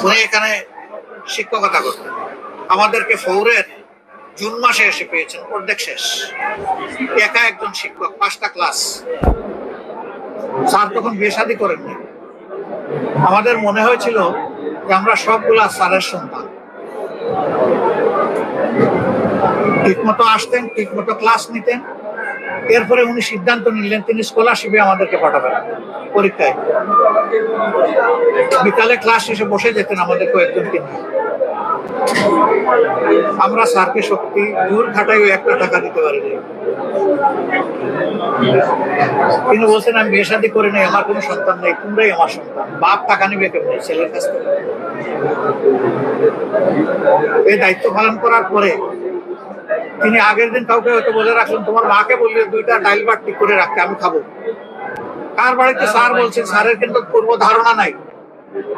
উনি এখানে শিক্ষকতা করতেন। আমাদেরকে ফৌরের জুন মাসে এসে পেয়েছেন, অর্ধেক শেষ। একা একজন শিক্ষক, 5টা ক্লাস। স্যার তখন বিয়ে শাদী করেননি। আমাদের মনে হয়েছিল যে আমরা সবগুলা স্যারের সন্তান। ঠিক মতো আসতেন, ঠিক মতো ক্লাস নিতেন। এরপরে উনি সিদ্ধান্ত নিলেন তিনি স্কলারশিপে আমাদেরকে পাঠাবেন পরীক্ষায়। বিকালে ক্লাস শেষে বসে যেতেন আমাদের কয়েকজনকে নিয়ে। আমরা স্যারকে সত্যি দূর খাটাই 1 টাকা দিতে পারিনি। তিনি বলছেন আমি বিয়ে শাদী করে নেই, আমার কোনো সন্তান নেই, তোমরাই আমার সন্তান। বাপ টাকা নিবে কেমন ছেলের কাছ থেকে? এই দায়িত্ব পালন করার পরে তিনি আগের দিন কাউকে হয়তো বলে রাখলেন তোমার মাকে বললে 2টা ডাইল ভাত ঠিক করে রাখতে, আমি খাবো। কার বাড়িতে স্যার বলছেন, স্যারের কিন্তু পূর্ব ধারণা নাই,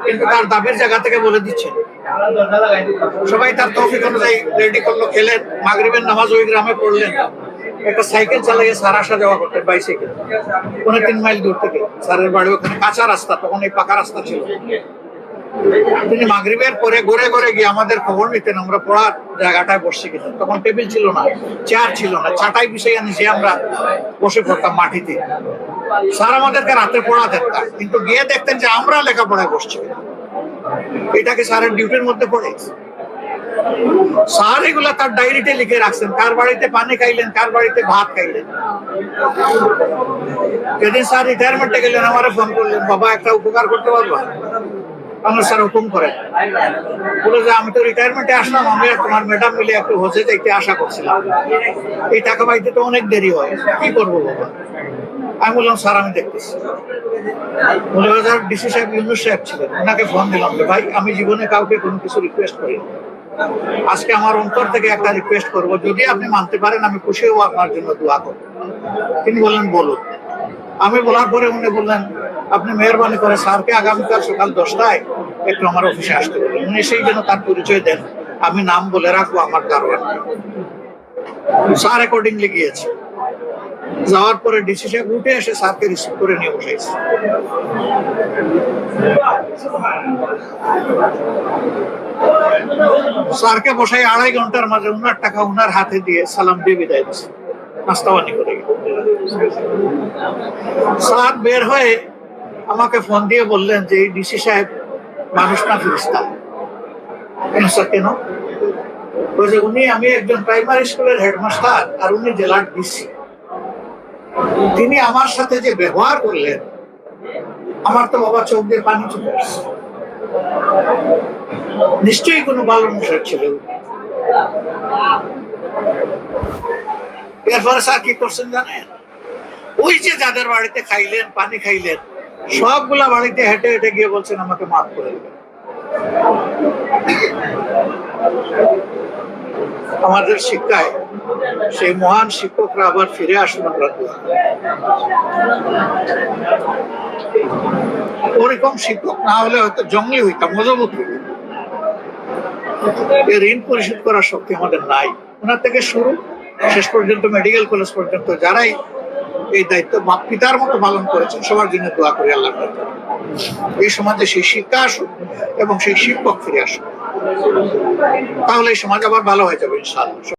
কিন্তু তার দাবির জায়গা থেকে বলে দিচ্ছেন। সবাই তার তৌফিক অনুযায়ী রেডি করলো, খেলেন, মাগরিবের নামাজ ওই গ্রামে পড়লেন। একটা সাইকেল চালিয়ে স্যার আসা যাওয়া করতেন, বাইসাইকেল, 3 মাইল দূর থেকে। স্যারের বাড়ি ওখানে কাঁচা রাস্তা, তখন এই পাকা রাস্তা ছিল। তিনি মাগরিবের পরে ঘুরে ঘুরে গিয়ে আমাদের খবর নিতেন আমরা পড়ার জায়গাটায় বসছি কিনা। তখন টেবিল ছিল না, চেয়ার ছিল না, চাটাই বিছাইয়া নিচে আমরা বসে পড়তাম মাটিতে। স্যার আমাদেরকে রাতে পড়াতেন, কিন্তু গিয়ে দেখতেন যে আমরা লেখাপড়ায় বসছি। এটাকে স্যারের ডিউটির মধ্যে পড়ে। স্যার এগুলা তার ডায়েরিতে লিখে রাখছেন, কার বাড়িতে পানি খাইলেন, কার বাড়িতে ভাত খাইলেন। যেদিন স্যার রিটায়ারমেন্টে গেলেন আমারে ফোন করলেন, বাবা একটা উপকার করতে পারবো? আমরা স্যার হুকুম করেন। বলে যে আমি তো রিটায়ারমেন্টে আসলাম, আমি আর তোমার ম্যাডাম মিলে একটু হজে যাইতে আশা করছিলাম, এই টাকা পাইতে তো অনেক দেরি হয়, কি করবো বাবা? আমি বললাম স্যার আমি দেখতেছি। বলে ডিসি সাহেব ইউনুস সাহেব ছিলেন, ওনাকে ফোন দিলাম যে ভাই আমি জীবনে কাউকে কোনো কিছু রিকোয়েস্ট করি, আজকে আমার অন্তর থেকে একটা রিকোয়েস্ট করবো, যদি আপনি মানতে পারেন আমি খুশি হবো, আপনার জন্য দোয়া করবো। তিনি বললেন বলুন। আমি বলার পরে উনি বললেন আপনি মেহরবানি করে স্যারকে আগামীকাল সকাল 10টায় একটু আমার অফিসে আসতে বললেন। উনি সেই জন্য তার পরিচয় দেন, আমি নাম বলে রাখবো আমার দারোয়ান। স্যার অ্যাকর্ডিংলি গিয়েছে। যাওয়ার পরে ডিসি সাহেব উঠে এসে স্যারকে রিসিভ করে নিয়ে বসাইছে। স্যারকে বসাই 2.5 ঘন্টার মাঝে উনার টাকা উনার হাতে দিয়ে সালাম দিয়ে বিদায় দিচ্ছে, নাস্তাবানি করে। স্যার বের হয়ে আমাকে ফোন দিয়ে বললেন যে এই ডিসি সাহেব মানুষ না ফেরেশতা। স্যার কেন? বলছে উনি, আমি একজন প্রাইমারি স্কুলের হেডমাস্টার আর উনি জেলার ডিসি। তিনি আমার সাথে যে ব্যবহার করলেন, আমার তো বাবা চোখ দিয়ে পানি চলে আসছে। নিশ্চয়ই কোনো ভালো মশাই ছিল। এরপরে স্যার কি করছেন জানেন? ওই যে যাদের বাড়িতে খাইলেন, পানি খাইলেন, সবগুলা বাড়িতে হেঁটে হেঁটে গিয়ে বলছেন আমাকে মাফ করে দেবেন। আমাদের শিক্ষায় সেই মহান শিক্ষকরা আবার ফিরে আসুন, আমরা দোয়া করি। ওরকম শিক্ষক না হলে হয়তো জঙ্গলি হইতাম, মজবুত হইতাম। এই ঋণ পরিশোধ করার শক্তি আমাদের নাই। ওনার থেকে শুরু শেষ পর্যন্ত মেডিকেল কলেজ পর্যন্ত যারাই এই দায়িত্ব বাপ পিতার মতো পালন করেছেন, সবার জন্য দোয়া করি আল্লাহ এই সমাজে সেই শিক্ষা আসুক এবং সেই শিক্ষক ফিরে আসুক। তাহলে এই সমাজ আবার ভালো হয়ে যাবে ইনশাআল্লাহ।